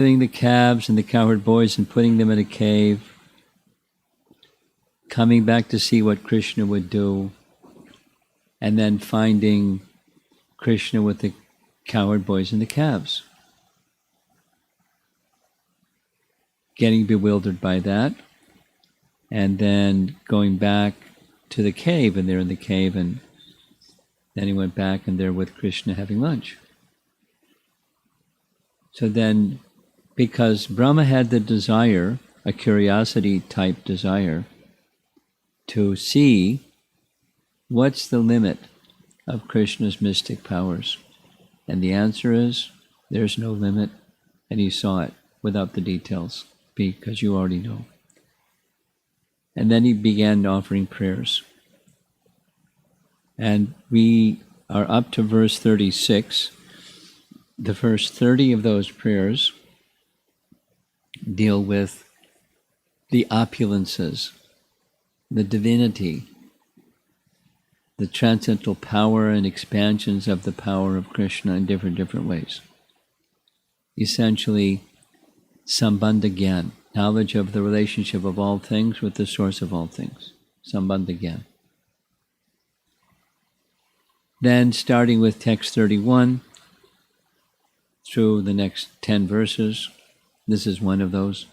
the calves and the cowherd boys and putting them in a cave, coming back to see what Krishna would do, and then finding Krishna with the cowherd boys and the calves. Getting bewildered by that, and then going back to the cave, and they're in the cave, and then he went back and they're with Krishna having lunch. So then, because Brahma had the desire, a curiosity type desire, to see what's the limit of Krishna's mystic powers. And the answer is, there's no limit, and he saw it without the details, because you already know. And then he began offering prayers. And we are up to verse 36. The first 30 of those prayers deal with the opulences, the divinity, the transcendental power and expansions of the power of Krishna in different ways. Essentially, Sambandha Gyan, knowledge of the relationship of all things with the source of all things. Sambandha Gyan. Then, starting with text 31, through the next 10 verses, this is one of those.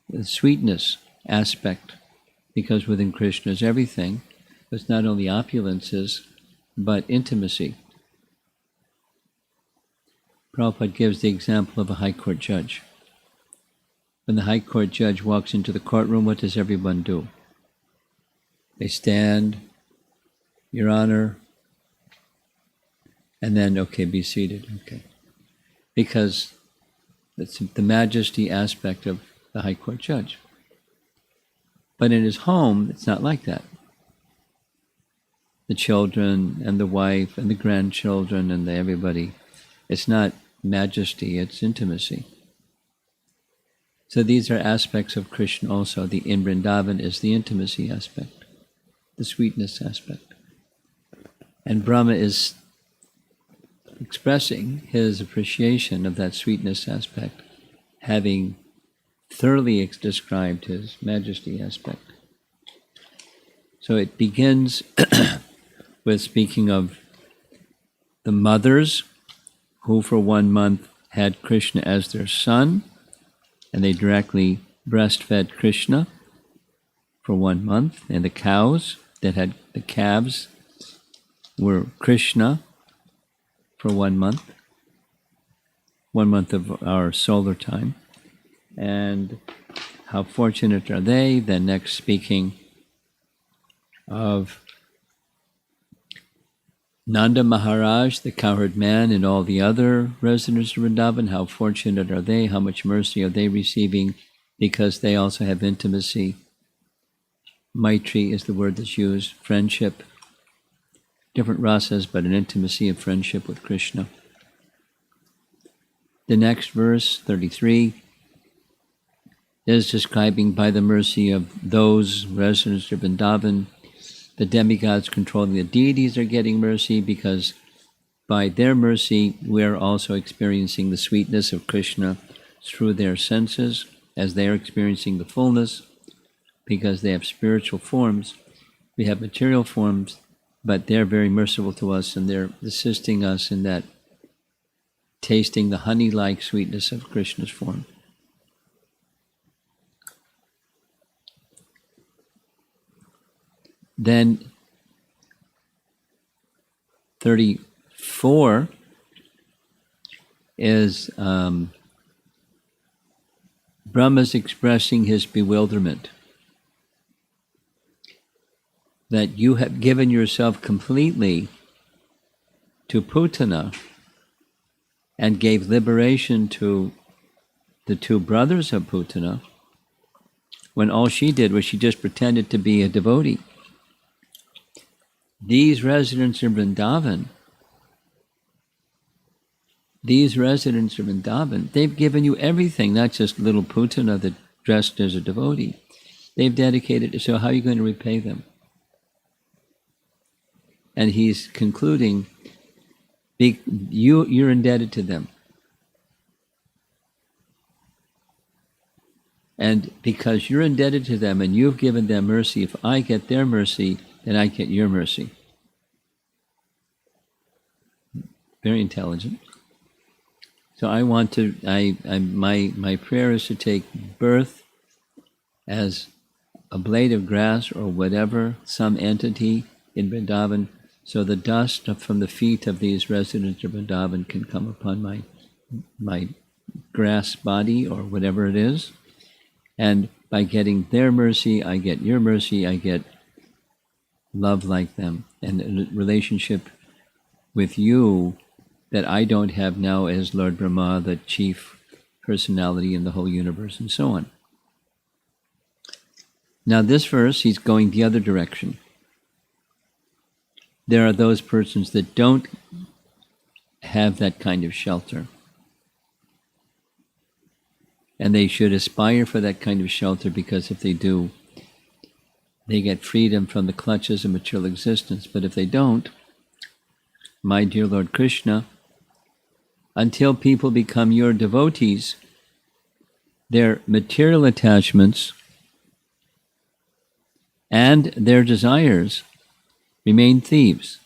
The sweetness aspect, because within Krishna is everything. It's not only opulences, but intimacy. Prabhupada gives the example of a high court judge. When the high court judge walks into the courtroom, what does everyone do? They stand, Your Honor, and then, okay, be seated, okay. Because it's the majesty aspect of the high court judge. But in his home, it's not like that. The children and the wife and the grandchildren and everybody, it's not majesty, it's intimacy. So these are aspects of Krishna also. In Vrindavan is the intimacy aspect, the sweetness aspect. And Brahma is expressing his appreciation of that sweetness aspect, having thoroughly described his majesty aspect. So it begins with speaking of the mothers who for 1 month had Krishna as their son, and they directly breastfed Krishna for 1 month, and the cows that had the calves were Krishna for 1 month, 1 month of our solar time. And how fortunate are they? Then next speaking of Nanda Maharaj, the cowherd man, and all the other residents of Vrindavan, how fortunate are they? How much mercy are they receiving? Because they also have intimacy. Maitri is the word that's used, friendship. Different rasas, but an intimacy of friendship with Krishna. The next verse, 33, is describing by the mercy of those residents of Vrindavan, the demigods controlling the deities are getting mercy, because by their mercy we're also experiencing the sweetness of Krishna through their senses, as they are experiencing the fullness, because they have spiritual forms. We have material forms, but they're very merciful to us, and they're assisting us in that tasting the honey-like sweetness of Krishna's form. Then 34 is Brahma's expressing his bewilderment that you have given yourself completely to Putana and gave liberation to the two brothers of Putana, when all she did was she just pretended to be a devotee. These residents of Vrindavan, they've given you everything, not just little Putana that dressed as a devotee. They've dedicated, so how are you going to repay them? And he's concluding, you're indebted to them. And because you're indebted to them and you've given them mercy, if I get their mercy, then I get your mercy. Very intelligent. So I want to, my prayer is to take birth as a blade of grass or whatever, some entity in Vrindavan, so the dust from the feet of these residents of Vrindavan can come upon my grass body or whatever it is. And by getting their mercy, I get your mercy, I get love like them, and a relationship with you that I don't have now as Lord Brahma, the chief personality in the whole universe, and so on. Now this verse, he's going the other direction. There are those persons that don't have that kind of shelter. And they should aspire for that kind of shelter, because if they do, they get freedom from the clutches of material existence. But if they don't, my dear Lord Krishna, until people become your devotees, their material attachments and their desires remain thieves.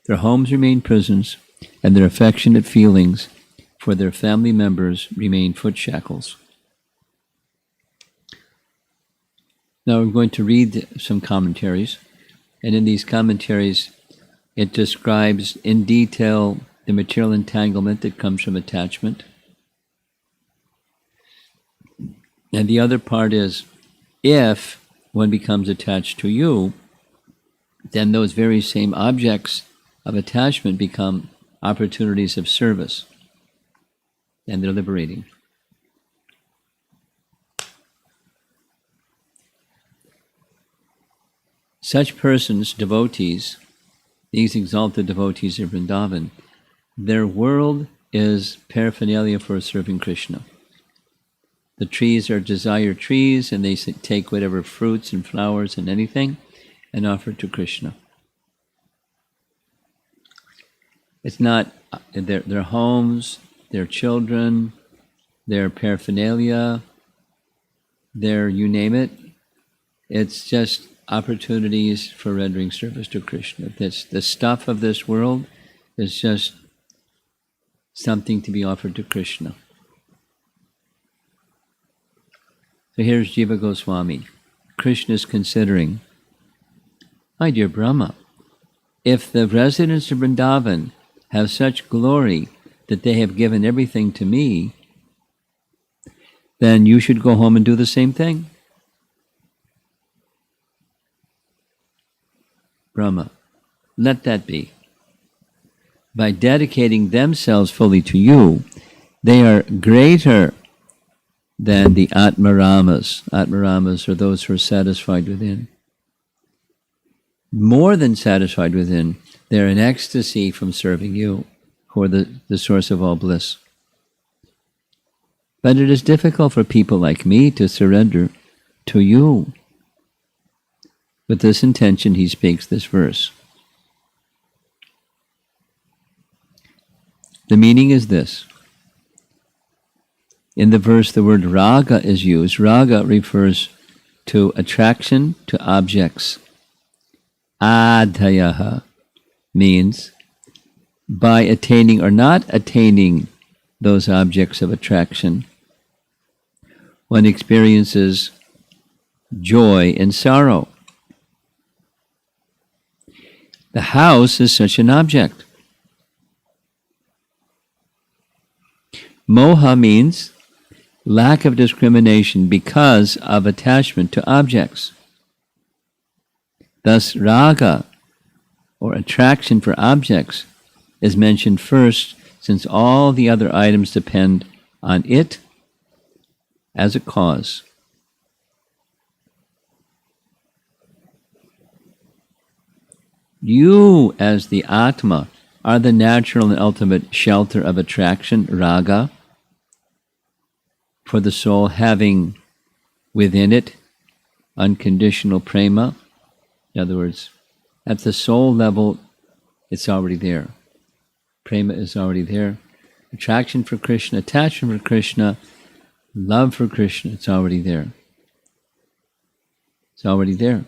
Their homes remain prisons, and their affectionate feelings for their family members remain foot shackles. Now I'm going to read some commentaries, and in these commentaries it describes in detail the material entanglement that comes from attachment. And the other part is, if one becomes attached to you, then those very same objects of attachment become opportunities of service, and they're liberating. Such persons, devotees, these exalted devotees of Vrindavan, their world is paraphernalia for serving Krishna. The trees are desire trees, and they take whatever fruits and flowers and anything and offer to Krishna. It's not their homes, their children, their paraphernalia, their you name it. It's just opportunities for rendering service to Krishna. The stuff of this world is just something to be offered to Krishna. So here's Jiva Goswami. Krishna is considering, my dear Brahma, if the residents of Vrindavan have such glory that they have given everything to me, then you should go home and do the same thing. Brahma, let that be. By dedicating themselves fully to you, they are greater than the Atmaramas. Atmaramas are those who are satisfied within. More than satisfied within, they're in ecstasy from serving you, who are the source of all bliss. But it is difficult for people like me to surrender to you. With this intention, he speaks this verse. The meaning is this. In the verse, the word raga is used. Raga refers to attraction to objects. Adhayaha means by attaining or not attaining those objects of attraction, one experiences joy and sorrow. The house is such an object. Moha means lack of discrimination because of attachment to objects. Thus, raga, or attraction for objects, is mentioned first, since all the other items depend on it as a cause. You, as the Atma, are the natural and ultimate shelter of attraction, raga, for the soul having within it unconditional prema. In other words, at the soul level, it's already there. Prema is already there. Attraction for Krishna, attachment for Krishna love for Krishna, it's already there. It's already there.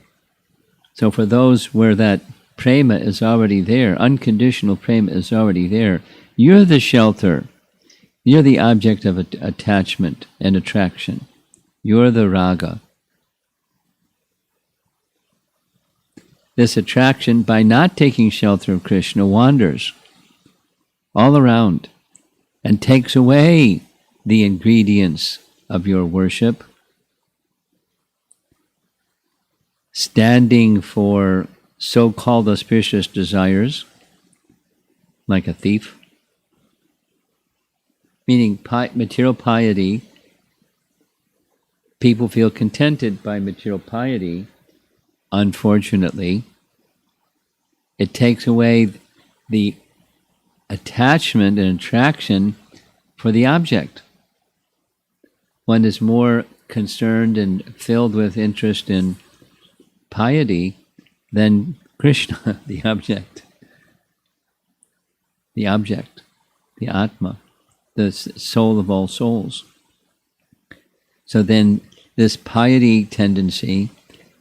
So for those where that prema is already there, unconditional prema is already there, you're the shelter. You're the object of attachment and attraction. You're the raga. This attraction, by not taking shelter of Krishna, wanders all around and takes away the ingredients of your worship, standing for so-called auspicious desires, like a thief, meaning material piety. People feel contented by material piety. Unfortunately, it takes away the attachment and attraction for the object. One is more concerned and filled with interest in piety than Krishna, the object, the Atma, the soul of all souls. So then this piety tendency,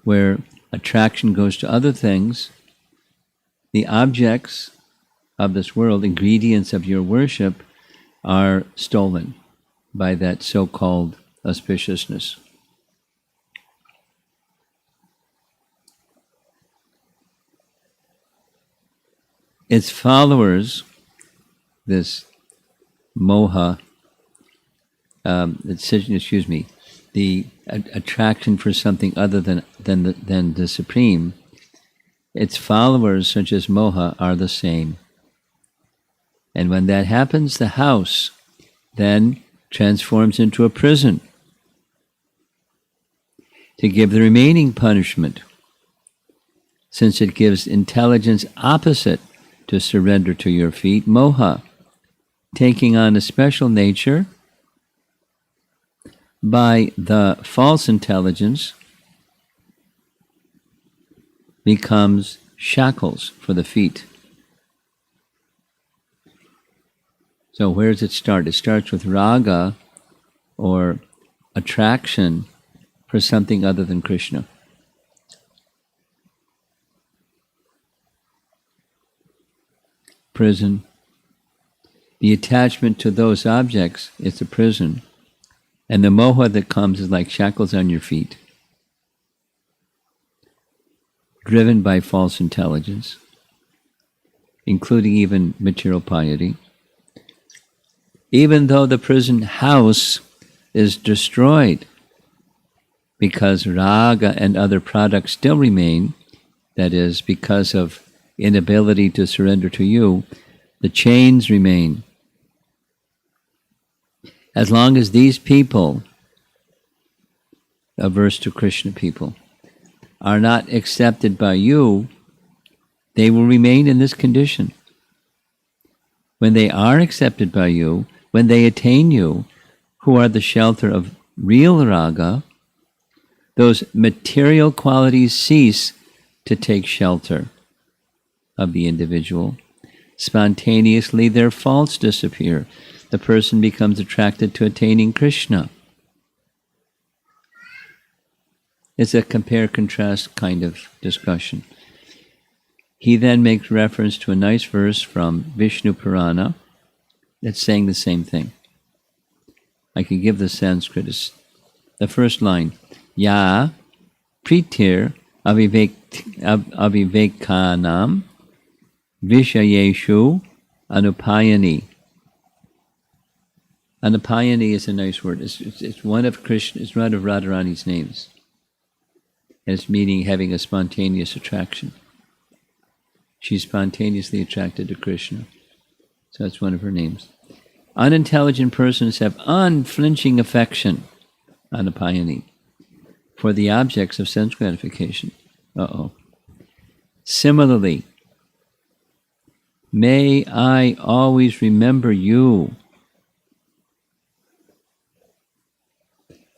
where attraction goes to other things, the objects of this world, ingredients of your worship, are stolen by that so-called auspiciousness. Its followers, this moha, the attraction for something other than the supreme, its followers, such as moha, are the same. And when that happens, the house then transforms into a prison to give the remaining punishment, since it gives intelligence opposite to surrender to your feet, moha, taking on a special nature by the false intelligence, becomes shackles for the feet. So where does it start? It starts with raga, or attraction for something other than Krishna. Prison. The attachment to those objects is a prison. And the moha that comes is like shackles on your feet, driven by false intelligence, including even material piety. Even though the prison house is destroyed, because raga and other products still remain, that is, because of inability to surrender to you, the chains remain. As long as these people, averse to Krishna people, are not accepted by you, they will remain in this condition. When they are accepted by you, when they attain you, who are the shelter of real raga, those material qualities cease to take shelter of the individual. Spontaneously, their faults disappear. The person becomes attracted to attaining Krishna. It's a compare-contrast kind of discussion. He then makes reference to a nice verse from Vishnu Purana that's saying the same thing. I can give the Sanskrit. It's the first line. Ya pritir avivekanam vishayeshu anupayani. Anupayani is a nice word. It's one of Krishna. It's one of Radharani's names. And it's meaning having a spontaneous attraction. She's spontaneously attracted to Krishna. So that's one of her names. Unintelligent persons have unflinching affection, anupayani, for the objects of sense gratification. Similarly, may I always remember you,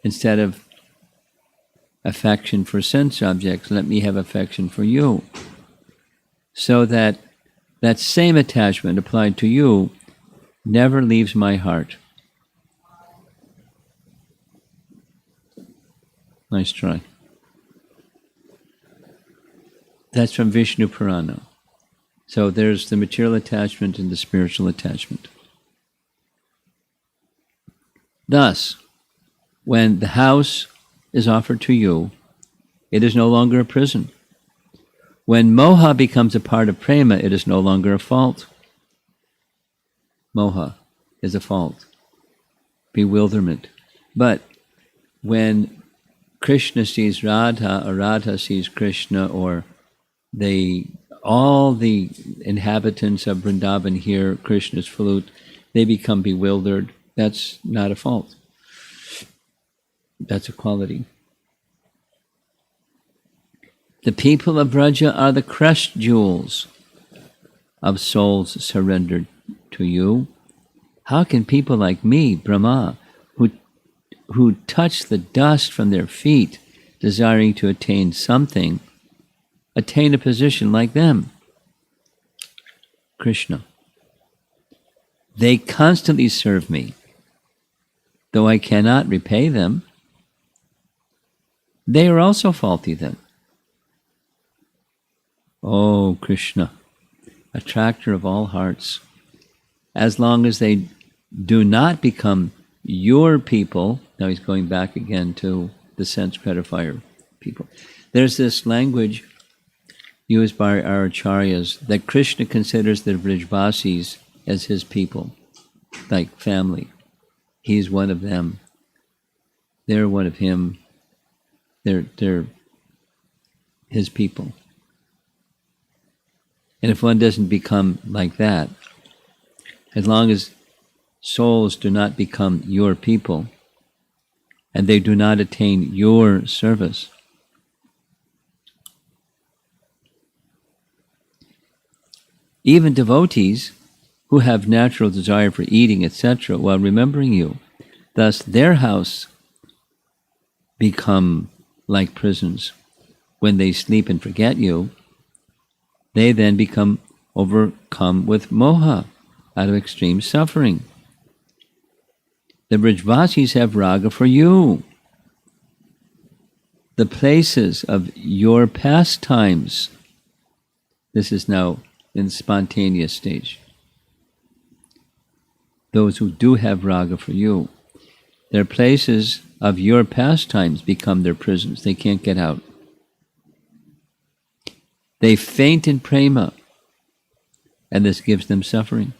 instead of affection for sense objects, let me have affection for you. So that that same attachment applied to you never leaves my heart. Nice try. That's from Vishnu Purana. So there's the material attachment and the spiritual attachment. Thus, when the house is offered to you, it is no longer a prison. When moha becomes a part of prema, it is no longer a fault. Moha is a fault, bewilderment. But when Krishna sees Radha, or Radha sees Krishna, or all the inhabitants of Vrindavan hear Krishna's flute, they become bewildered. That's not a fault. That's a quality. The people of Braja are the crushed jewels of souls surrendered to you. How can people like me, Brahma, who touch the dust from their feet, desiring to attain something, attain a position like them? Krishna. They constantly serve me, though I cannot repay them. They are also faulty then. Oh, Krishna, attractor of all hearts, as long as they do not become your people. Now he's going back again to the sense gratifier people. There's this language used by our acharyas that Krishna considers the Vrajvasis as his people, like family. He's one of them. They're one of him. They're his people. And if one doesn't become like that, as long as souls do not become your people, and they do not attain your service, even devotees who have natural desire for eating, etc., while remembering you, thus their house become like prisons. When they sleep and forget you, they then become overcome with moha, out of extreme suffering. The Brajvasis have raga for you. The places of your pastimes. This is now in the spontaneous stage. Those who do have raga for you, their places of your pastimes become their prisons. They can't get out. They faint in prema, and this gives them suffering.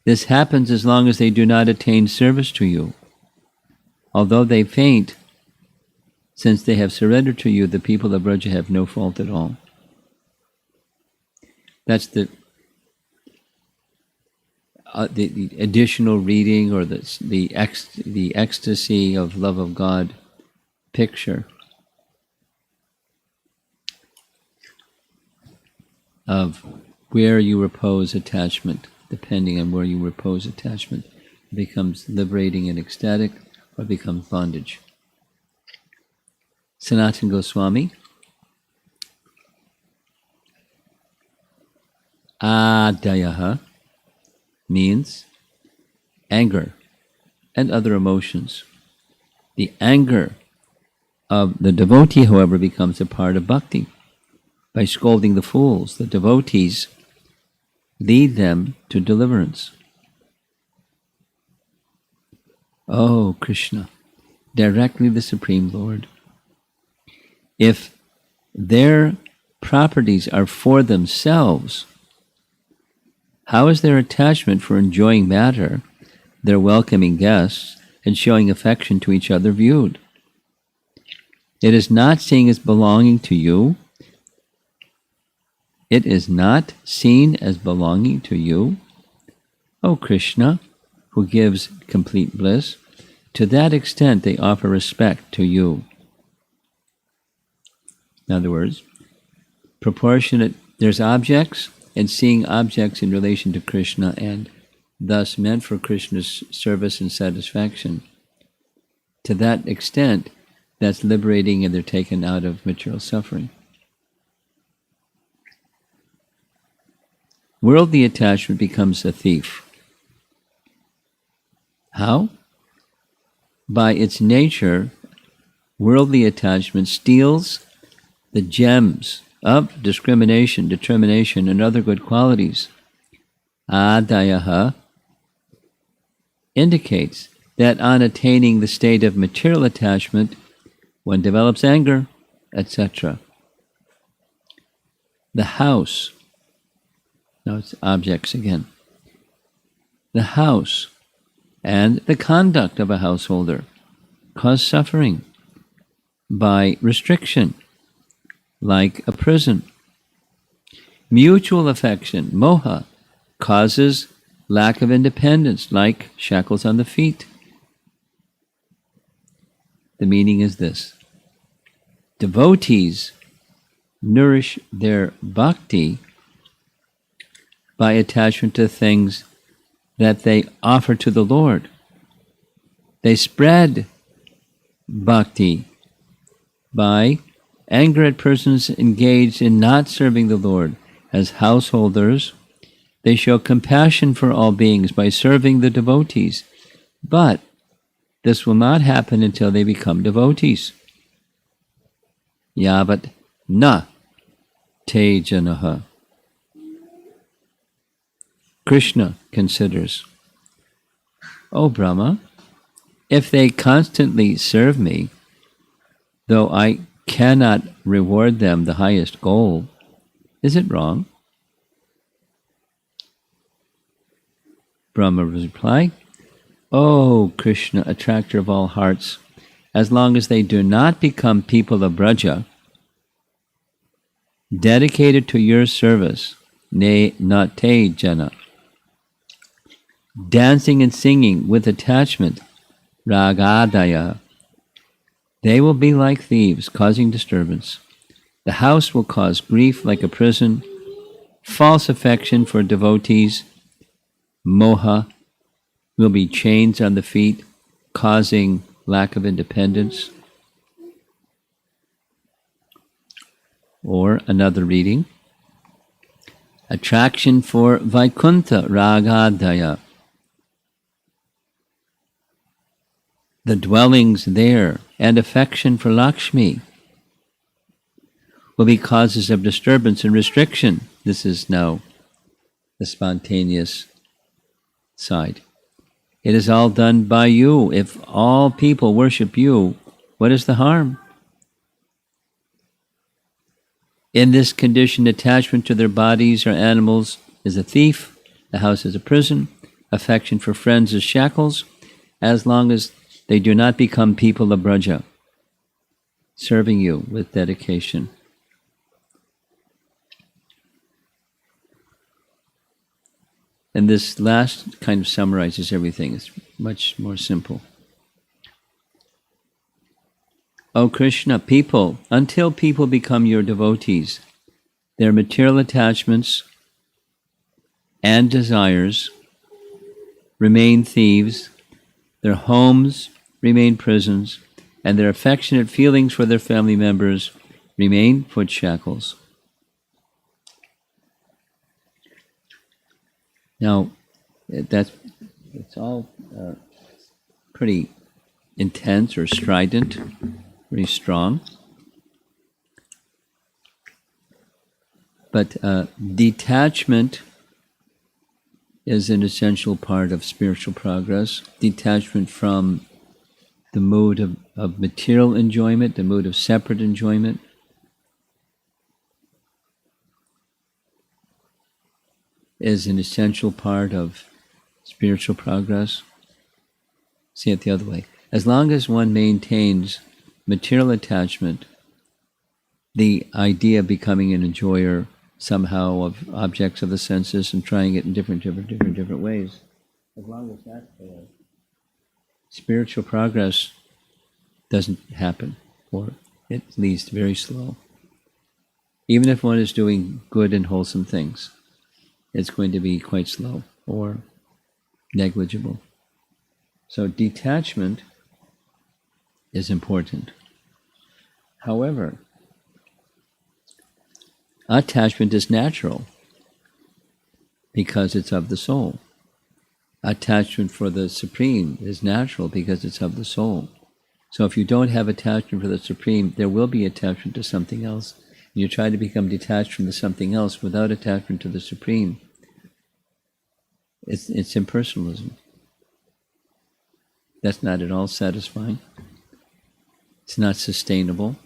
This happens as long as they do not attain service to you. Although they faint, since they have surrendered to you, the people of Braja have no fault at all. That's the additional reading, or the ecstasy of love of God picture of where you repose attachment. Depending on where you repose attachment, it becomes liberating and ecstatic, or becomes bondage. Sanatana Goswami. Adayaha means anger and other emotions. The anger of the devotee, however, becomes a part of bhakti. By scolding the fools, the devotees lead them to deliverance. Oh, Krishna, directly the Supreme Lord. If their properties are for themselves, how is their attachment for enjoying matter, their welcoming guests, and showing affection to each other viewed? It is not seen as belonging to you. It is not seen as belonging to you, O Krishna, who gives complete bliss. To that extent, they offer respect to you. In other words, proportionate, there's objects, and seeing objects in relation to Krishna, and thus meant for Krishna's service and satisfaction. To that extent, that's liberating, and they're taken out of material suffering. Worldly attachment becomes a thief. How? by its nature, worldly attachment steals the gems of discrimination, determination, and other good qualities. Adayaha indicates that on attaining the state of material attachment, one develops anger, etc. The house, now it's objects again. The house and the conduct of a householder cause suffering by restriction, like a prison. Mutual affection, moha, causes lack of independence, like shackles on the feet. The meaning is this: devotees nourish their bhakti by attachment to things that they offer to the Lord. They spread bhakti by anger at persons engaged in not serving the Lord. As householders, they show compassion for all beings by serving the devotees. But this will not happen until they become devotees. Yavat na te janaha. Krishna considers, O Brahma, if they constantly serve me, though I cannot reward them the highest goal, is it wrong? Brahma replied, O Krishna, attractor of all hearts, as long as they do not become people of Braja, dedicated to your service, ne not te jana, dancing and singing with attachment, ragadaya, they will be like thieves, causing disturbance. The house will cause grief like a prison, false affection for devotees, moha, will be chains on the feet, causing lack of independence. Or another reading, attraction for Vaikuntha, ragadaya, the dwellings there, and affection for Lakshmi will be causes of disturbance and restriction. This is now the spontaneous side. It is all done by you. If all people worship you, what is the harm? In this condition, attachment to their bodies or animals is a thief, the house is a prison, affection for friends is shackles, as long as they do not become people of Braja, serving you with dedication. And this last kind of summarizes everything. It's much more simple. O Krishna, until people become your devotees, their material attachments and desires remain thieves, their homes remain prisons, and their affectionate feelings for their family members remain foot shackles. Now, it's all pretty intense or strident, pretty strong. But detachment is an essential part of spiritual progress. Detachment from the mood of material enjoyment, the mood of separate enjoyment. Is an essential part of spiritual progress. See it the other way. As long as one maintains material attachment, the idea of becoming an enjoyer somehow of objects of the senses and trying it in different ways, as long as that's there, spiritual progress doesn't happen, or it leads very slow. Even if one is doing good and wholesome things, it's going to be quite slow or negligible. So detachment is important. However, attachment is natural because it's of the soul. attachment for the Supreme is natural because it's of the soul. So if you don't have attachment for the Supreme, there will be attachment to something else. You try to become detached from the something else without attachment to the Supreme. It's impersonalism. That's not at all satisfying. It's not sustainable.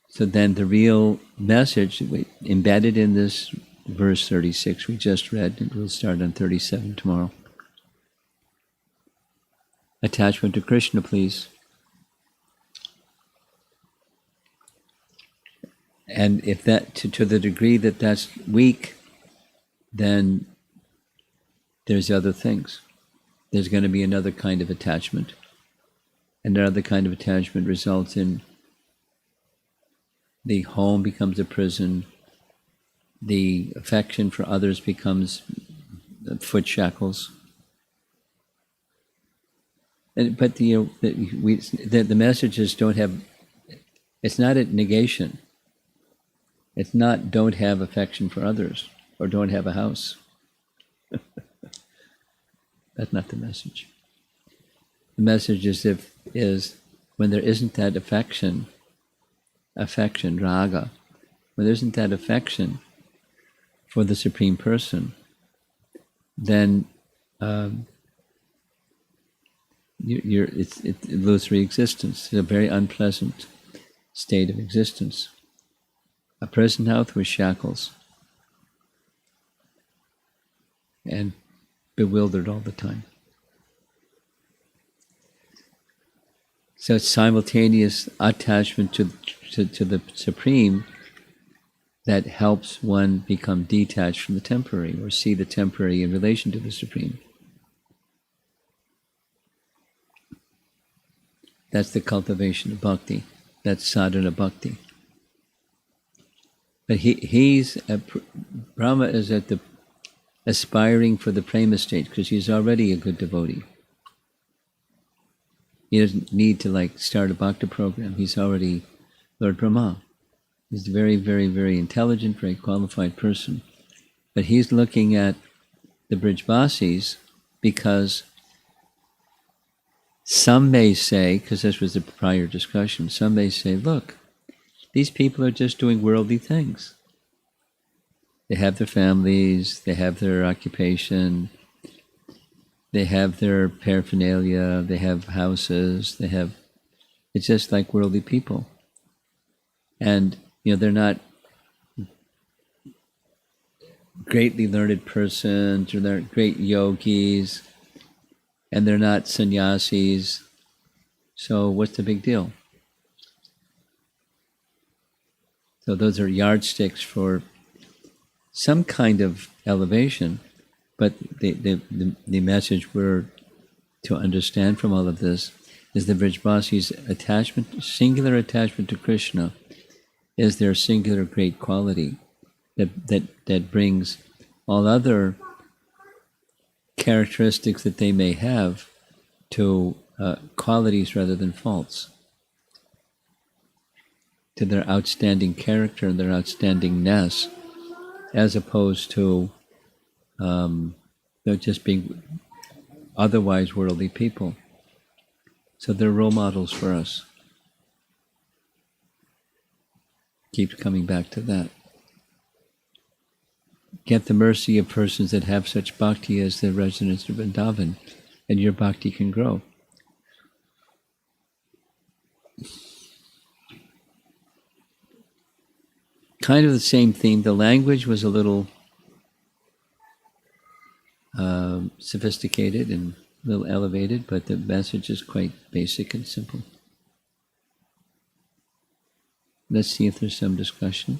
So then the real message embedded in this verse 36 we just read, and we'll start on 37 tomorrow. Attachment to Krishna, please. And if that, to the degree that that's weak, then there's other things. There's going to be another kind of attachment. And another kind of attachment results in the home becomes a prison, the affection for others becomes foot shackles. But the messages don't have, it's not a negation. It's not don't have affection for others or don't have a house. That's not the message. The message is when there isn't that affection, raga, when there isn't that affection for the Supreme Person, then it's illusory existence. It's a very unpleasant state of existence. A prison house with shackles and bewildered all the time. So it's simultaneous attachment to the Supreme that helps one become detached from the temporary or see the temporary in relation to the Supreme. That's the cultivation of bhakti. That's sadhana bhakti. But Brahma is at the aspiring for the prema state because he's already a good devotee. He doesn't need to start a bhakti program. He's already Lord Brahma. He's a very, very, very intelligent, very qualified person. But he's looking at the Brijvasis because some may say, because this was the prior discussion, some may say, look, these people are just doing worldly things. They have their families, they have their occupation, they have their paraphernalia, they have houses, it's just like worldly people. And, they're not greatly learned persons, or they're great yogis, and they're not sannyasis. So what's the big deal? So those are yardsticks for some kind of elevation, but the message we're to understand from all of this is the Brijvasi's singular attachment to Krishna is their singular great quality that brings all other characteristics that they may have to qualities rather than faults, to their outstanding character and their outstandingness, as opposed to just being otherwise worldly people. So they're role models for us. Keep coming back to that. Get the mercy of persons that have such bhakti as the residents of Vrindavan, and your bhakti can grow. Kind of the same theme. The language was a little sophisticated and a little elevated, but the message is quite basic and simple. Let's see if there's some discussion.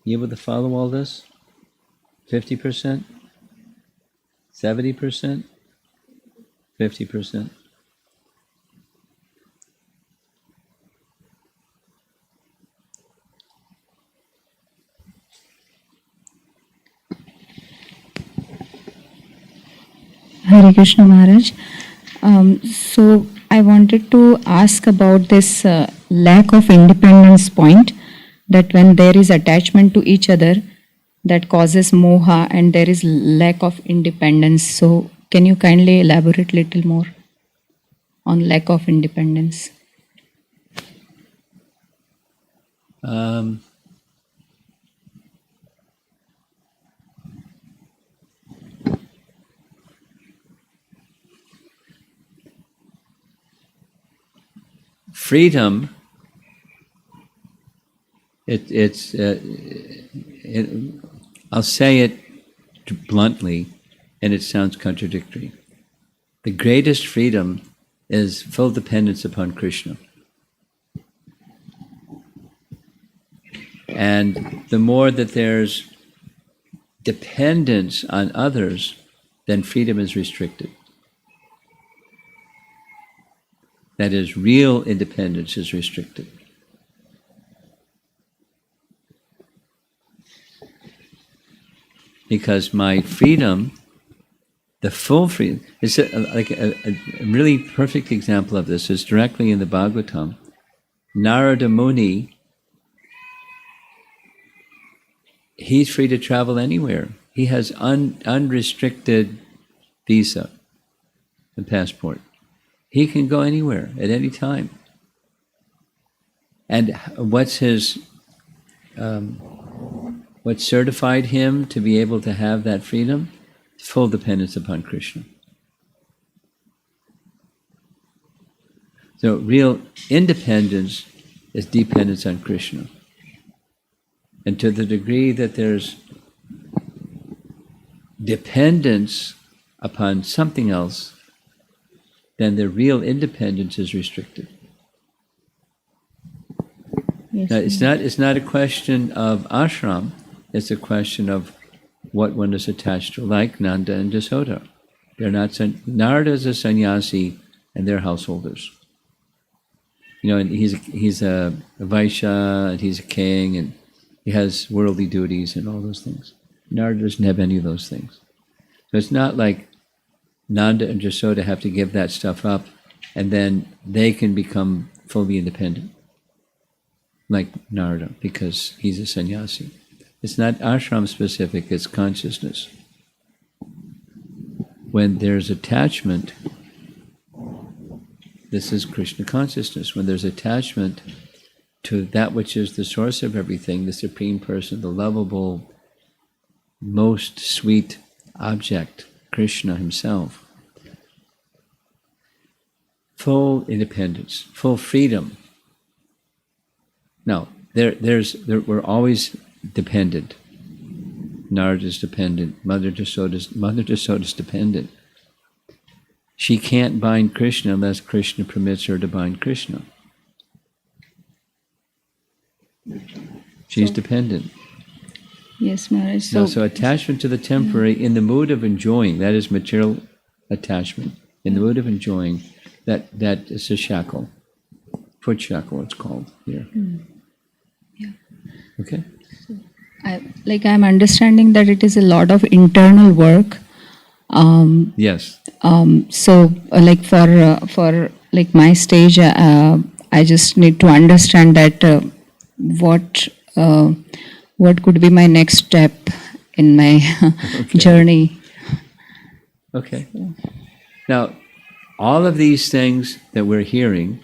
You able to follow all this? 50%? 70%? 50%? Hare Krishna Maharaj. So I wanted to ask about this lack of independence point, that when there is attachment to each other, that causes moha and there is lack of independence. So can you kindly elaborate little more on lack of independence? Freedom, I'll say it bluntly, and it sounds contradictory. The greatest freedom is full dependence upon Krishna. And the more that there's dependence on others, then freedom is restricted. That is, real independence is restricted. Because my freedom, the full freedom, is like a really perfect example of this is directly in the Bhagavatam. Narada Muni, he's free to travel anywhere. He has unrestricted visa and passport. He can go anywhere at any time. And what's what certified him to be able to have that freedom? Full dependence upon Krishna. So real independence is dependence on Krishna. And to the degree that there's dependence upon something else, then the real independence is restricted. Yes, Now, it's not a question of ashram, it's a question of what one is attached to, like Nanda and Jasoda. They're not, Narada is a sannyasi and they're householders. You know, and he's a Vaishya, and he's a king, and he has worldly duties and all those things. Narada doesn't have any of those things. So it's not like Nanda and Jasoda have to give that stuff up and then they can become fully independent, like Narada, because he's a sannyasi. It's not ashram specific, it's consciousness. When there's attachment, this is Krishna consciousness. When there's attachment to that which is the source of everything, the Supreme Person, the lovable, most sweet object, Krishna himself, full independence, full freedom. Now, we're always dependent. Narada is dependent. Mother Jasoda's dependent. She can't bind Krishna unless Krishna permits her to bind Krishna. She's dependent. Yes, Maharaj. So attachment to the temporary in the mood of enjoying, that is material attachment. In the mood of enjoying, that is a shackle. Foot shackle, it's called here. Yeah. Okay? I'm understanding that it is a lot of internal work. Yes. So for my stage, I just need to understand that what could be my next step in my journey. Okay. Now, all of these things that we're hearing,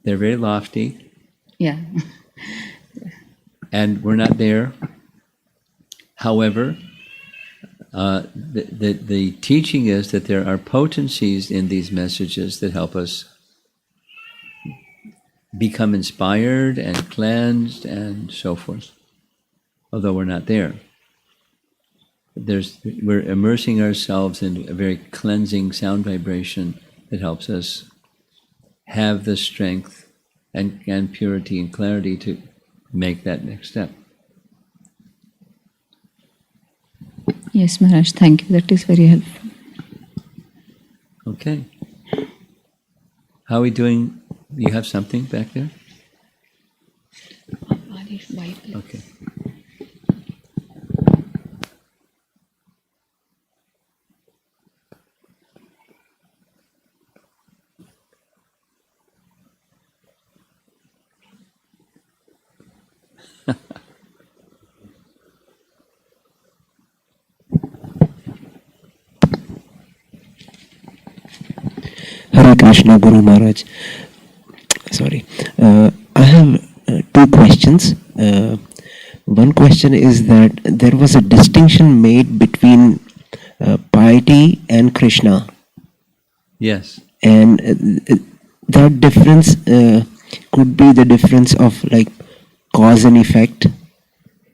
they're very lofty. Yeah. And we're not there. However, the teaching is that there are potencies in these messages that help us become inspired and cleansed and so forth, although we're not there. We're immersing ourselves in a very cleansing sound vibration that helps us have the strength and purity and clarity to make that next step. Yes, Maharaj, thank you. That is very helpful. Okay. How are we doing? You have something back there? Okay. Krishna Guru Maharaj. Sorry. I have two questions. One question is that there was a distinction made between piety and Krishna, Yes. and that difference could be the difference of like cause and effect,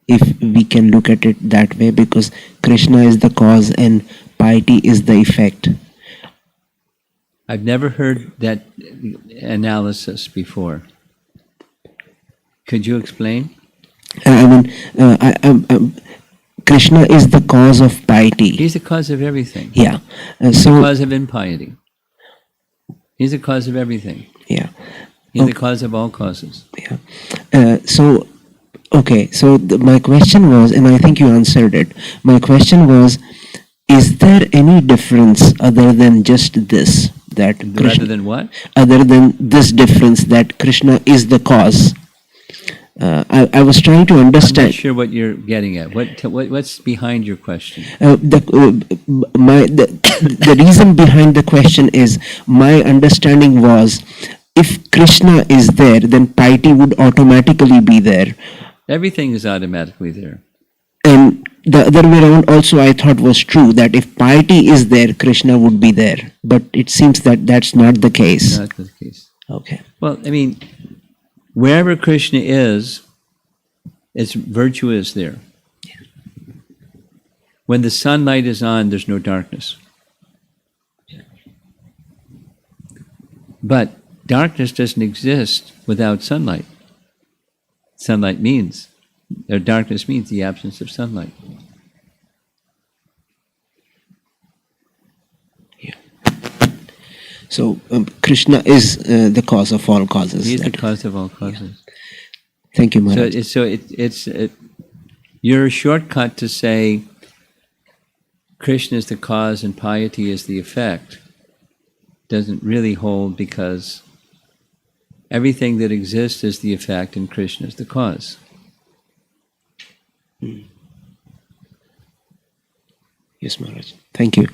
if we can look at it that way, because Krishna is the cause and piety is the effect. I've never heard that analysis before. Could you explain? I mean, Krishna is the cause of piety. He's the cause of everything. Yeah. He's the So, cause of impiety. He's the cause of everything. yeah. He's the cause of all causes. Yeah. Okay. So my question was, and I think you answered it. My question was, is there any difference other than just this? That Rather than what? other than this difference that Krishna is the cause? I was trying to I'm understand. not sure what you're getting at. What's behind your question? The reason behind the question is, my understanding was, if Krishna is there, then piety would automatically be there, Everything is automatically there. and the other way around also I thought was true, that if piety is there, Krishna would be there. But it seems that that's not the case. Not the case. Okay. Well, I mean, wherever Krishna is, its virtue is there. When the sunlight is on, there's no darkness. But darkness doesn't exist without sunlight. Sunlight means, or darkness means the absence of sunlight. So Krishna is the cause of all causes. He is the cause of all causes. Thank you, Maharaj. You're a shortcut to say Krishna is the cause and piety is the effect. Doesn't really hold, because everything that exists is the effect and Krishna is the cause. Yes, Maharaj. Thank you.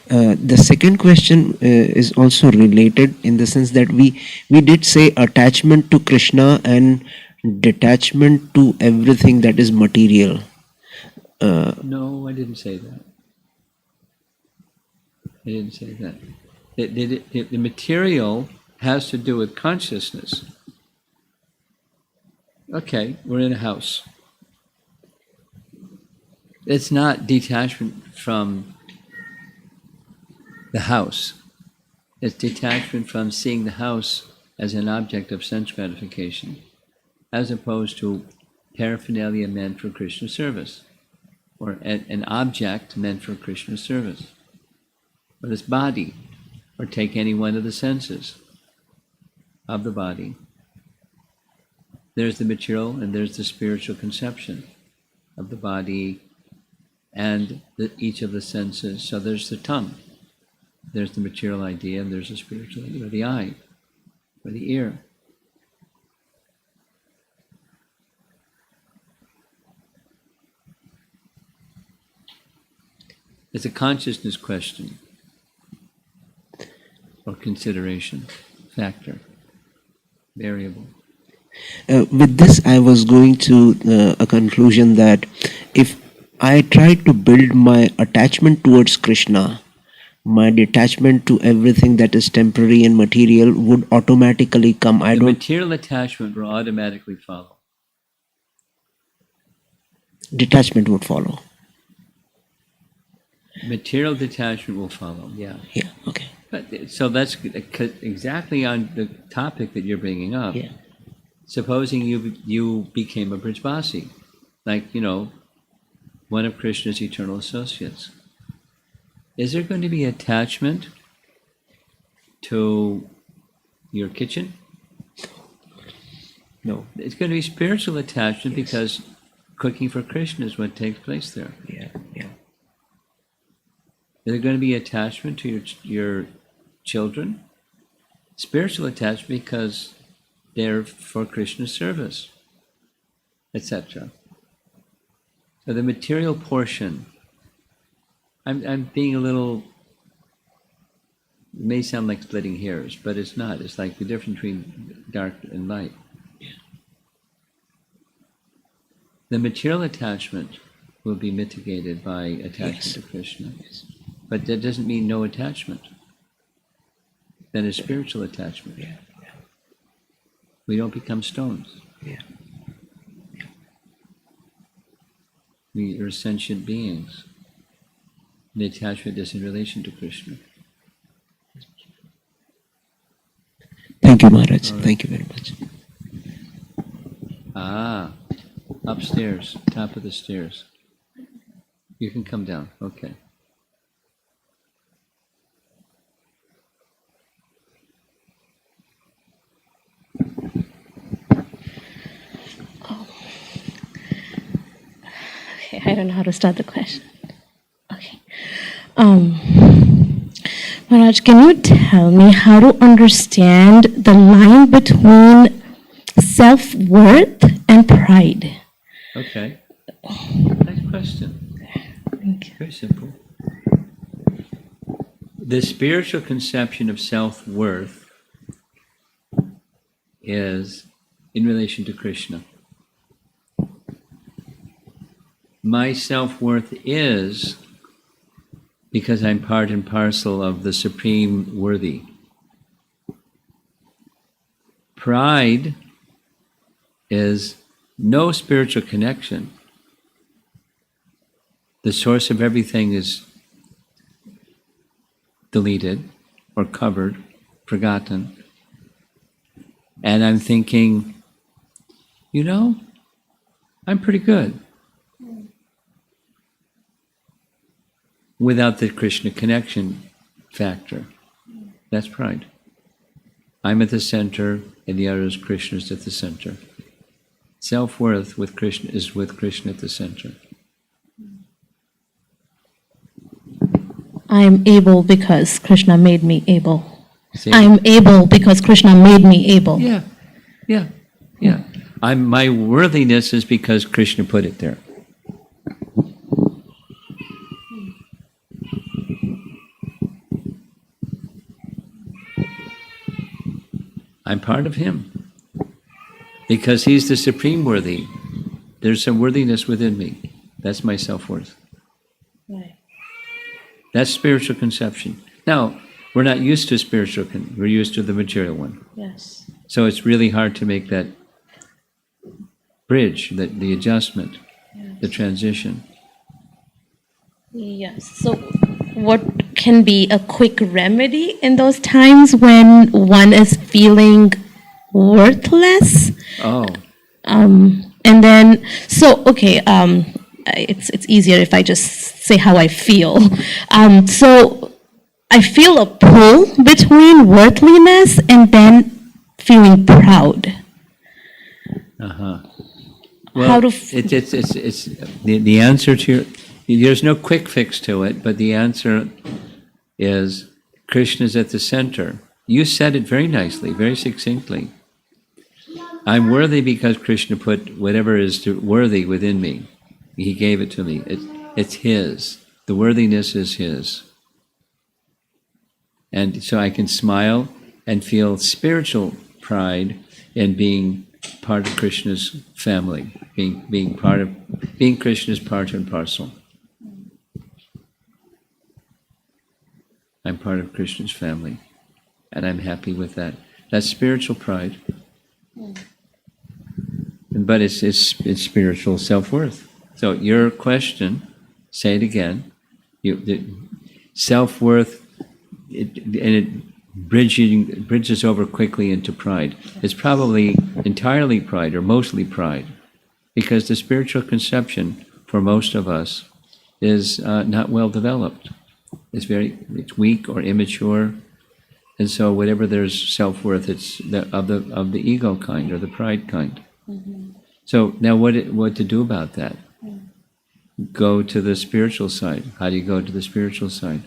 The second question is also related, in the sense that we did say attachment to Krishna and detachment to everything that is material. No, I didn't say that. I didn't say that. The material has to do with consciousness. Okay, we're in a house. It's not detachment from the house. It's detachment from seeing the house as an object of sense gratification, as opposed to paraphernalia meant for Krishna service, or an object meant for Krishna service, or this body, or take any one of the senses of the body. There's the material and there's the spiritual conception of the body and each of the senses. So there's the tongue, there's the material idea, and there's the spiritual idea, or the eye, or the ear. It's a consciousness question or consideration, factor, variable. With this, I was going to a conclusion that if I try to build my attachment towards Krishna, my detachment to everything that is temporary and material would automatically come. The material attachment will automatically follow. Detachment would follow. Material detachment will follow, yeah. Yeah, okay. But, so that's exactly on the topic that you're bringing up. Yeah. Supposing you became a Brijbasi, like, one of Krishna's eternal associates. Is there going to be attachment to your kitchen? No. It's going to be spiritual attachment, because cooking for Krishna is what takes place there. Yeah, yeah. Is there going to be attachment to your children? Spiritual attachment, because they're for Krishna's service, etc. So the material portion, I'm being a little It may sound like splitting hairs, but it's not. It's like the difference between dark and light. The material attachment will be mitigated by attachment to Krishna. But that doesn't mean no attachment. Then it's spiritual attachment. We don't become stones. We are sentient beings. The attachment is in relation to Krishna. Thank you, Maharaj. Thank you very much. Upstairs, top of the stairs. You can come down. Okay. Okay, I don't know how to start the question. Okay. Maharaj, can you tell me how to understand the line between self-worth and pride? Okay. Nice question. Thank you. Very simple. The spiritual conception of self-worth is in relation to Krishna. My self-worth is because I'm part and parcel of the Supreme Worthy. Pride is no spiritual connection. The source of everything is deleted or covered, forgotten. And I'm thinking, I'm pretty good. Without the Krishna connection factor. That's pride. I'm at the center and the other is Krishna's at the center. Self-worth with Krishna is with Krishna at the center. I'm able because Krishna made me able. See? I'm able because Krishna made me able. Yeah. My worthiness is because Krishna put it there. I'm part of him because he's the supreme worthy. There's some worthiness within me. That's my self-worth. Right. That's spiritual conception. Now, we're not used to spiritual, we're used to the material one. Yes. So it's really hard to make that bridge, the adjustment, the transition. Yes. So, what can be a quick remedy in those times when one is feeling worthless? Oh, And then, it's easier if I just say how I feel. So, I feel a pull between worthiness and then feeling proud. well, How to it's the answer to there's no quick fix to it, but the answer is Krishna's at the center. You said it very nicely, very succinctly. I'm worthy because Krishna put whatever is worthy within me. He gave it to me. It's his. The worthiness is his. And so I can smile and feel spiritual pride in being part of Krishna's family, being Krishna's part and parcel. I'm part of Krishna's family, and I'm happy with that. That's spiritual pride. But it's spiritual self-worth. So your question, say it again, self-worth, it bridges over quickly into pride. It's probably entirely pride or mostly pride, because the spiritual conception for most of us is not well developed. It's weak or immature, and so whatever there's self-worth, it's of the ego kind or the pride kind. Mm-hmm. So now what to do about that? Go to the spiritual side. How do you go to the spiritual side?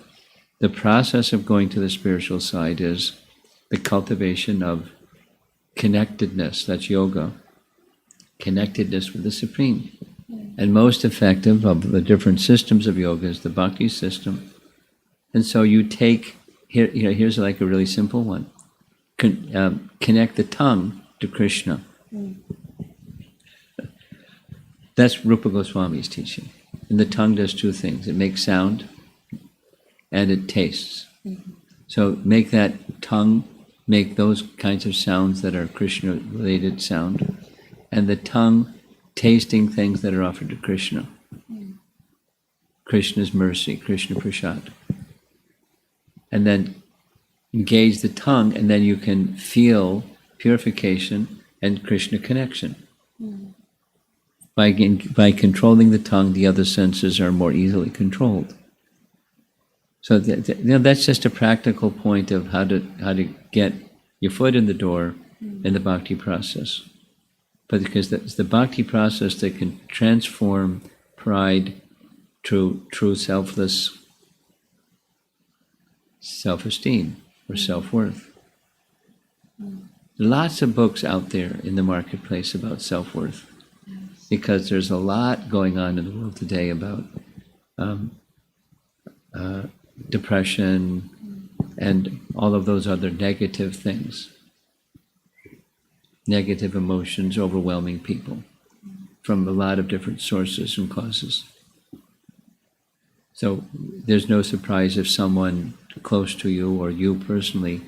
The process of going to the spiritual side is the cultivation of connectedness. That's yoga. Connectedness with the Supreme. And most effective of the different systems of yoga is the Bhakti system. And so you take here's like a really simple one. Connect the tongue to Krishna. That's Rupa Goswami's teaching. And the tongue does two things. It makes sound and it tastes. So make that tongue make those kinds of sounds that are Krishna-related sound, and the tongue tasting things that are offered to Krishna. Krishna's mercy, Krishna Prasad. And then engage the tongue, and then you can feel purification and Krishna connection. By controlling the tongue, the other senses are more easily controlled. So that's just a practical point of how to get your foot in the door in the bhakti process. But because it's the bhakti process that can transform pride to true selfless self-esteem or self-worth. Lots of books out there in the marketplace about self-worth, because there's a lot going on in the world today about depression and all of those other negative things, negative emotions overwhelming people from a lot of different sources and causes. So there's no surprise if someone close to you or you personally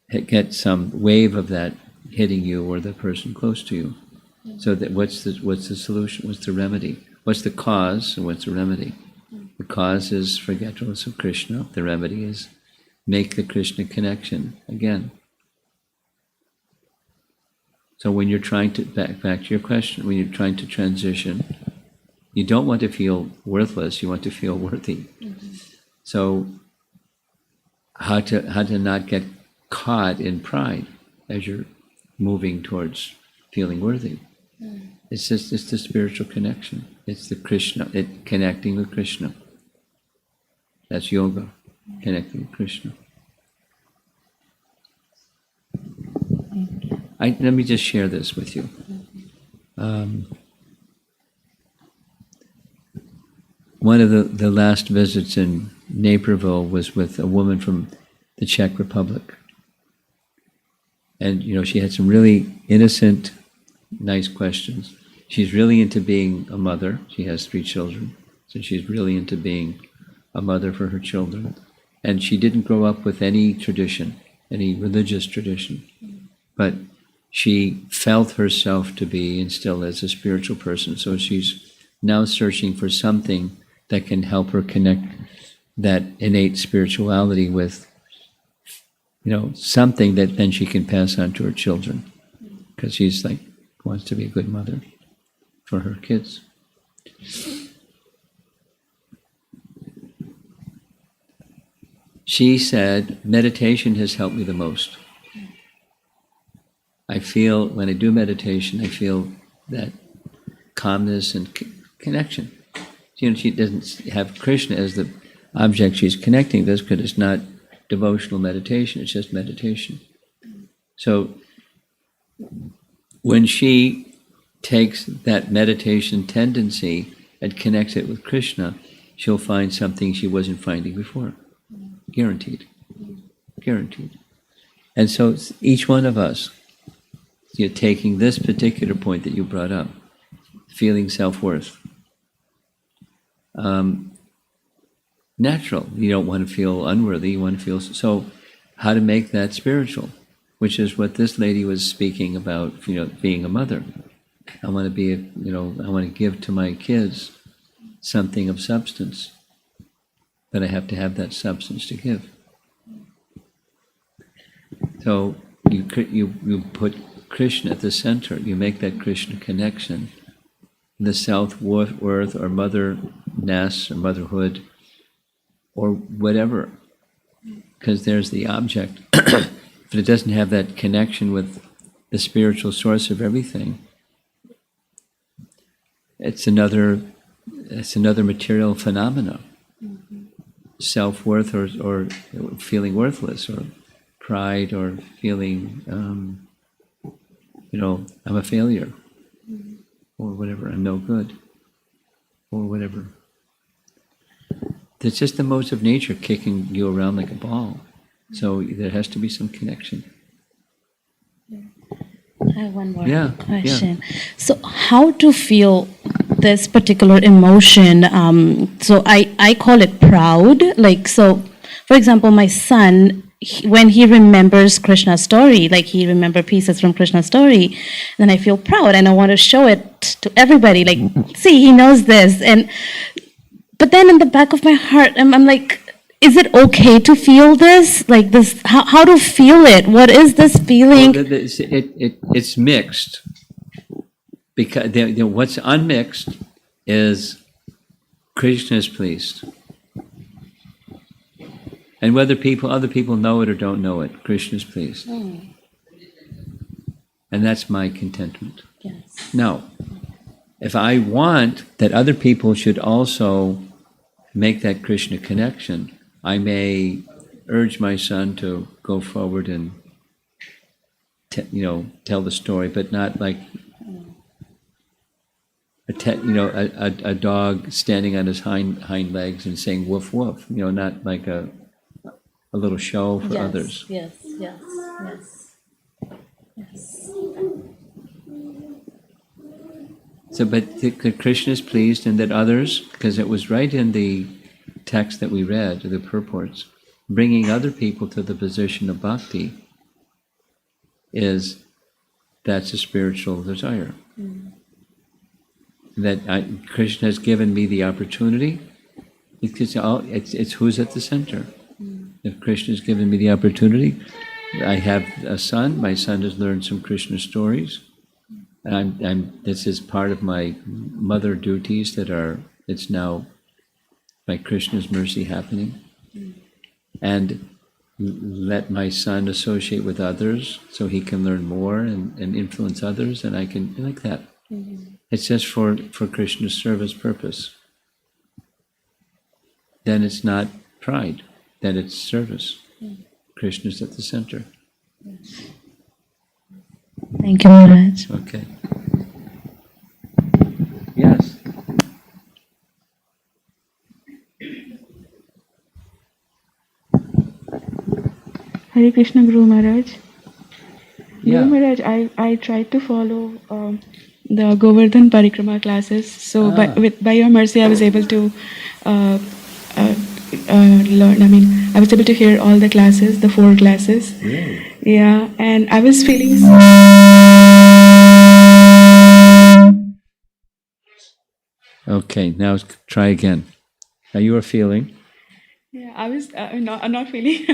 get some wave of that hitting you or the person close to you. So that what's the solution? What's the remedy? What's the cause and what's the remedy? The cause is forgetfulness of Krishna. The remedy is make the Krishna connection again. So when you're trying to, back to your question, when you're trying to transition, you don't want to feel worthless, you want to feel worthy. So how to not get caught in pride as you're moving towards feeling worthy. It's the spiritual connection. It's the Krishna, connecting with Krishna. That's yoga, connecting with Krishna. Let me just share this with you. One of the last visits in Naperville was with a woman from the Czech Republic. And, she had some really innocent, nice questions. She's really into being a mother. She has 3 children. So she's really into being a mother for her children. And she didn't grow up with any tradition, any religious tradition. But she felt herself to be and still as a spiritual person. So she's now searching for something that can help her connect that innate spirituality with, something that then she can pass on to her children. Because she's wants to be a good mother for her kids. She said, meditation has helped me the most. I feel, when I do meditation, I feel that calmness and connection. She doesn't have Krishna as the object she's connecting with, because it's not devotional meditation, it's just meditation. So when she takes that meditation tendency and connects it with Krishna, she'll find something she wasn't finding before. Guaranteed. Guaranteed. And so each one of us, taking this particular point that you brought up, feeling self-worth. Natural. You don't want to feel unworthy, you want to feel... So how to make that spiritual, which is what this lady was speaking about, being a mother. I want to be, I want to give to my kids something of substance, but I have to have that substance to give. So you put Krishna at the center, you make that Krishna connection, the self-worth or motherness or motherhood or whatever, because there's the object. But it doesn't have that connection with the spiritual source of everything. It's another material phenomena. Self-worth or feeling worthless, or pride, or feeling, I'm a failure, or whatever, I'm no good, or whatever. It's just the modes of nature kicking you around like a ball. So there has to be some connection. I have one more Yeah, question. So, how to feel this particular emotion? So, I call it proud. Like, so, for example, my son, when he remembers Krishna's story, like he remember pieces from Krishna's story, then I feel proud and I want to show it to everybody. Like, see, he knows this, but then in the back of my heart, I'm like, is it okay to feel this? Like this, how to feel it? What is this feeling? Well, it's mixed, because what's unmixed is Krishna is pleased. And whether other people know it or don't know it, Krishna is pleased. And that's my contentment. Yes. Now, if I want that other people should also make that Krishna connection, I may urge my son to go forward and tell the story, but not like a dog standing on his hind legs and saying woof woof. Not like a little show for others. Yes, yes, yes, yes. So, but Krishna is pleased, and that others, because it was right in the text that we read, the purports, bringing other people to the position of bhakti that's a spiritual desire. That Krishna has given me the opportunity. It's who's at the center. If Krishna has given me the opportunity, I have a son. My son has learned some Krishna stories. And this is part of my mother duties it's now by Krishna's mercy happening. And let my son associate with others so he can learn more and influence others, and I can, like that. It's just for Krishna's service purpose. Then it's not pride, then it's service. Krishna's at the center. Thank you, Maharaj. Okay. Yes. Hare Krishna, Guru Maharaj. Yeah. Guru Maharaj, I tried to follow the Govardhan Parikrama classes. So by your mercy, I was able to learn. I mean, I was able to hear all the classes, the 4 classes. Really? Yeah, and I was feeling. Okay, now try again. Now you are feeling. Yeah, I was not feeling.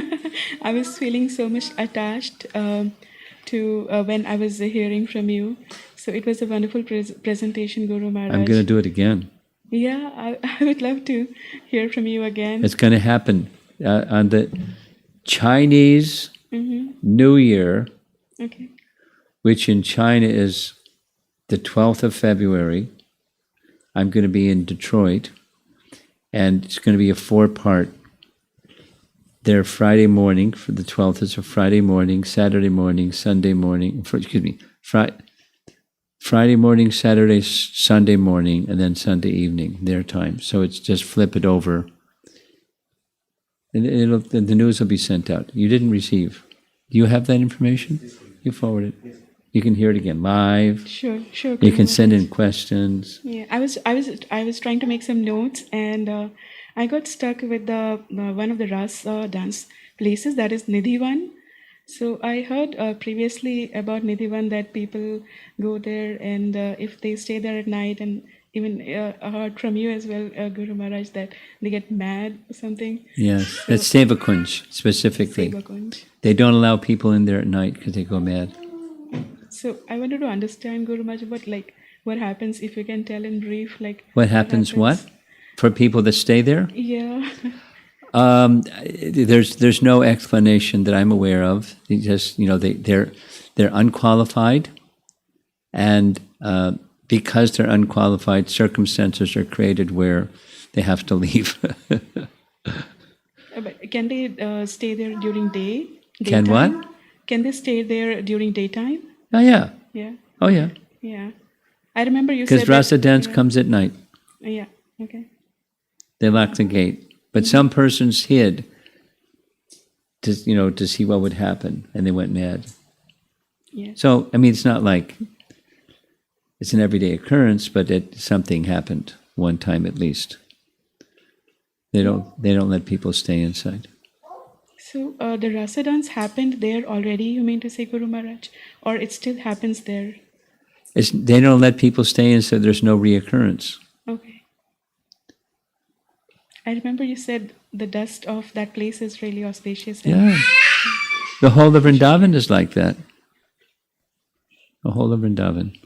I was feeling so much attached to when I was hearing from you. So it was a wonderful presentation, Guru Maharaj. I'm going to do it again. Yeah, I would love to hear from you again. It's going to happen on the Chinese New Year, Okay. which in China is the 12th of February. I'm going to be in Detroit, and it's going to be a 4-part. There Friday morning, for the 12th is a Friday morning, Saturday morning, Sunday morning, Friday morning, Saturday, Sunday morning, and then Sunday evening, their time. So it's just flip it over. And the news will be sent out. You didn't receive. Do you have that information? You forward it. You can hear it again live. Sure. You Guru can send in Maharaj. questions. Yeah, I was trying to make some notes, and I got stuck with the one of the Ras dance places, that is Nidhivan. So I heard previously about Nidhivan that people go there, and if they stay there at night, and even heard from you as well, Guru Maharaj, that they get mad or something. Yes, that's Sevakunj specifically. Sevakunj. They don't allow people in there at night because they go mad. So I wanted to understand, Guru Maharaj, what happens, if you can tell in brief, like What happens? What for people that stay there? Yeah. There's no explanation that I'm aware of. They just they're unqualified, and because they're unqualified, circumstances are created where they have to leave. But can they stay there during Can daytime? what? Can they stay there during daytime? Oh yeah. Yeah. Oh yeah. Yeah. I remember you said Because Rasa dance yeah. comes at night. Yeah. Okay. They lock the gate. But some persons hid to see what would happen, and they went mad. Yeah. So, I mean, it's not like it's an everyday occurrence, but something happened one time at least. They don't let people stay inside. So the rasa dance happened there already, you mean to say, Guru Maharaj? Or it still happens there? They don't let people stay in, so there's no reoccurrence. Okay. I remember you said the dust of that place is really auspicious. Yeah. The whole of Vrindavan is like that. The whole of Vrindavan.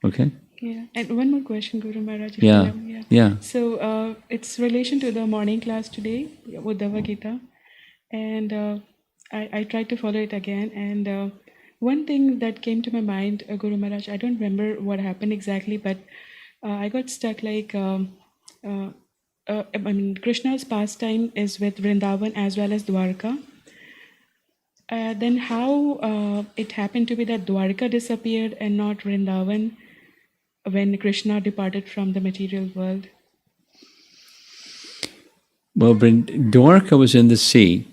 Okay? Yeah. And one more question, Guru Maharaj. if Yeah. you allow. Yeah. So it's relation to the morning class today, Uddhava Gita. And I tried to follow it again. And one thing that came to my mind, Guru Maharaj, I don't remember what happened exactly, but I got stuck like, I mean, Krishna's pastime is with Vrindavan as well as Dwarka. Then how it happened to be that Dwarka disappeared and not Vrindavan when Krishna departed from the material world? Well, Dwarka was in the sea,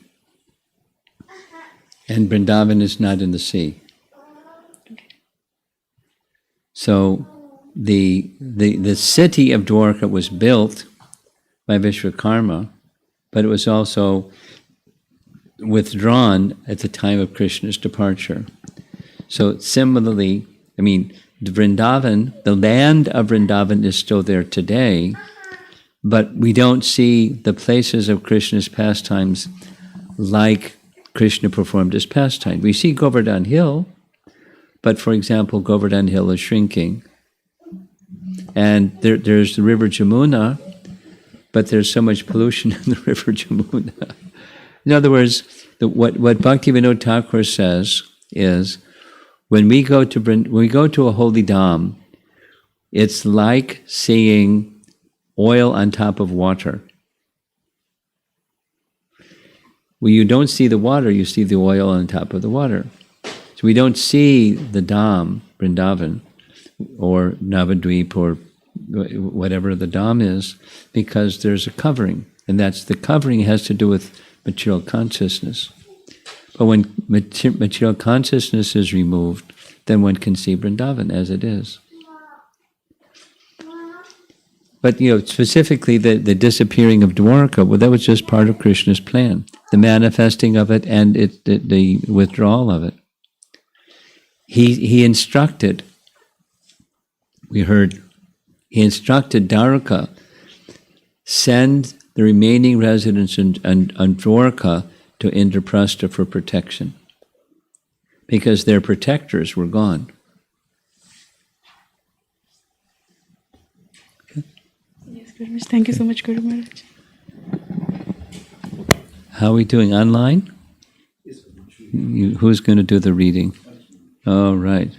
and Vrindavan is not in the sea. So the city of Dwarka was built by Vishwakarma, but it was also withdrawn at the time of Krishna's departure. So similarly, I mean, Vrindavan, the land of Vrindavan is still there today, but we don't see the places of Krishna's pastimes like Krishna performed his pastime. We see Govardhan Hill, but for example, Govardhan Hill is shrinking. And there's the river Jamuna, but there's so much pollution in the river Jamuna. In other words, what Bhaktivinoda Thakur says is, when we go to a holy dham, it's like seeing oil on top of water. When you don't see the water, you see the oil on top of the water. So we don't see the dham, Vrindavan, or Navadvip, or whatever the dham is, because there's a covering. And the covering has to do with material consciousness. But when material consciousness is removed, then one can see Vrindavan as it is. But specifically the disappearing of Dwarka, well, that was just part of Krishna's plan, the manifesting of it and the withdrawal of it. He instructed, we heard, he instructed Dwarka, send the remaining residents on Dwarka to Indraprastha for protection, because their protectors were gone. Yes, Guru Maharaj. Thank you so much, Guru Maharaj. How are we doing online? Who's going to do the reading? Oh, right.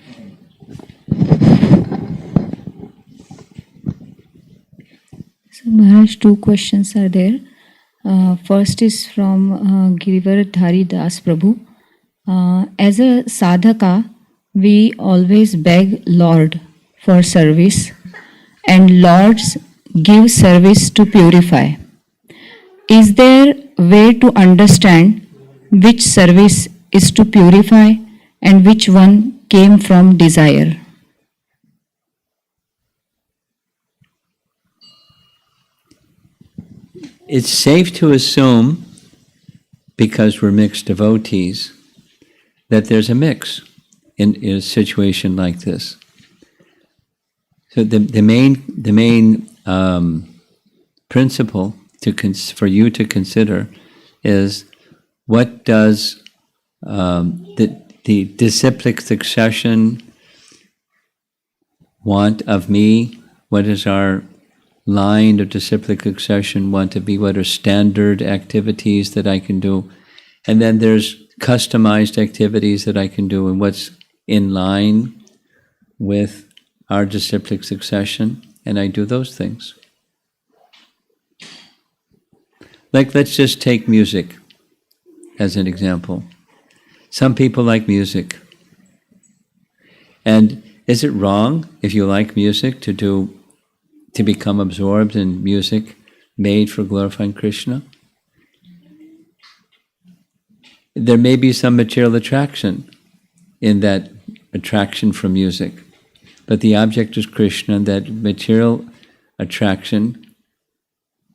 So Maharaj, two questions are there. First is from Girivar Dhari Das Prabhu. As a sadhaka, we always beg Lord for service, and Lords give service to purify. Is there way to understand which service is to purify and which one came from desire? It's safe to assume, because we're mixed devotees, that there's a mix in a situation like this. So the main principle for you to consider is, what does the disciplic succession want of me? What is our line of disciplic succession want to be? What are standard activities that I can do? And then there's customized activities that I can do, and what's in line with our disciplic succession, and I do those things. Like, let's just take music as an example. Some people like music. And is it wrong, if you like music, to become absorbed in music made for glorifying Krishna? there may be some material attraction in that attraction from music, but the object is Krishna, and that material attraction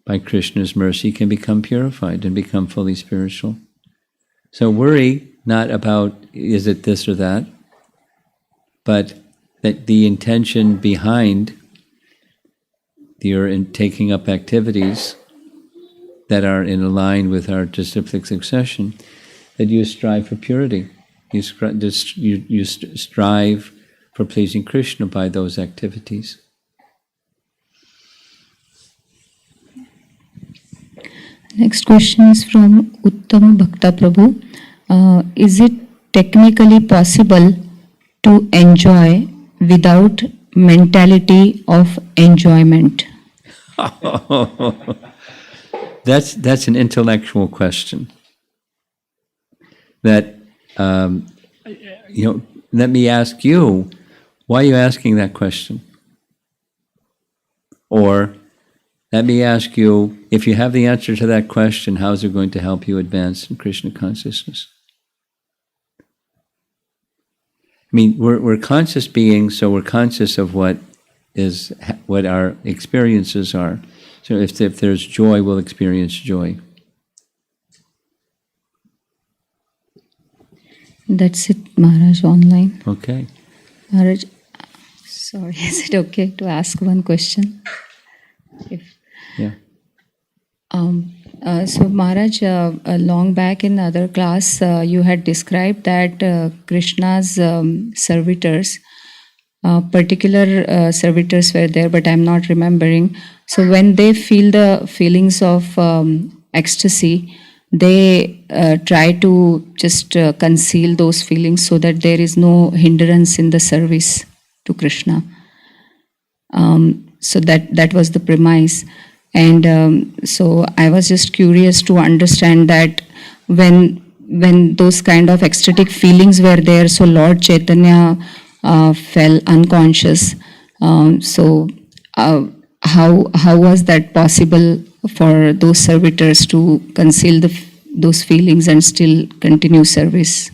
by Krishna's mercy can become purified and become fully spiritual. So worry not about is it this or that, but that the intention behind your taking up activities that are in line with our disciplic succession, that you strive for purity. You strive for pleasing Krishna by those activities. Next question is from Uttama Bhakta Prabhu. Is it technically possible to enjoy without mentality of enjoyment? That's an intellectual question. That let me ask you, why are you asking that question? Or let me ask you, if you have the answer to that question, how is it going to help you advance in Krishna consciousness? I mean, we're conscious beings, so we're conscious of what our experiences are. So if there's joy, we'll experience joy. That's it, Maharaj, online. Okay. Maharaj, sorry, is it okay to ask one question? Yeah. So Maharaj, long back in other class, you had described that Krishna's servitors, particular servitors were there, but I'm not remembering. So when they feel the feelings of ecstasy, they try to just conceal those feelings so that there is no hindrance in the service to Krishna. So that was the premise. And so I was just curious to understand that when those kind of ecstatic feelings were there, so Lord Chaitanya fell unconscious. So how was that possible for those servitors to conceal those feelings and still continue service?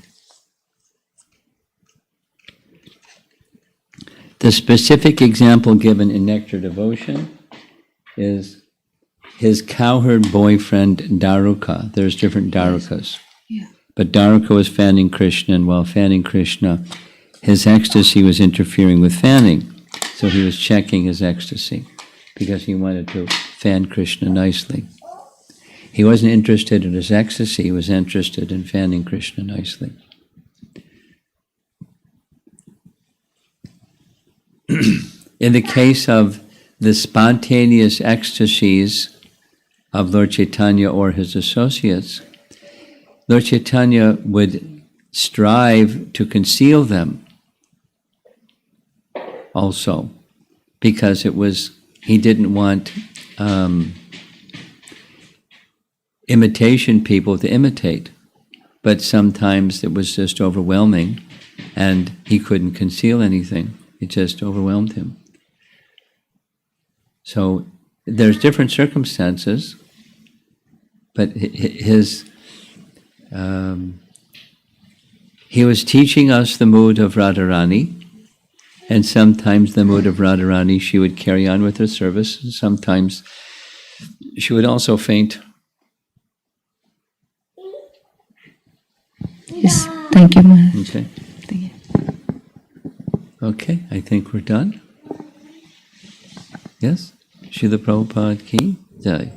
The specific example given in Nectar Devotion is his cowherd boyfriend Daruka. There's different Darukas. Yeah. But Daruka was fanning Krishna, and while fanning Krishna, his ecstasy was interfering with fanning. So he was checking his ecstasy because he wanted to fan Krishna nicely. He wasn't interested in his ecstasy, he was interested in fanning Krishna nicely. In the case of the spontaneous ecstasies of Lord Chaitanya or his associates, Lord Chaitanya would strive to conceal them also, because he didn't want imitation people to imitate, but sometimes it was just overwhelming and he couldn't conceal anything. It just overwhelmed him. So there's different circumstances, but he was teaching us the mood of Radharani, and sometimes the mood of Radharani, she would carry on with her service, and sometimes she would also faint. Yes, thank you, Maharaj. Okay. Thank you. Okay, I think we're done. Yes? Srila Prabhupada ki jai.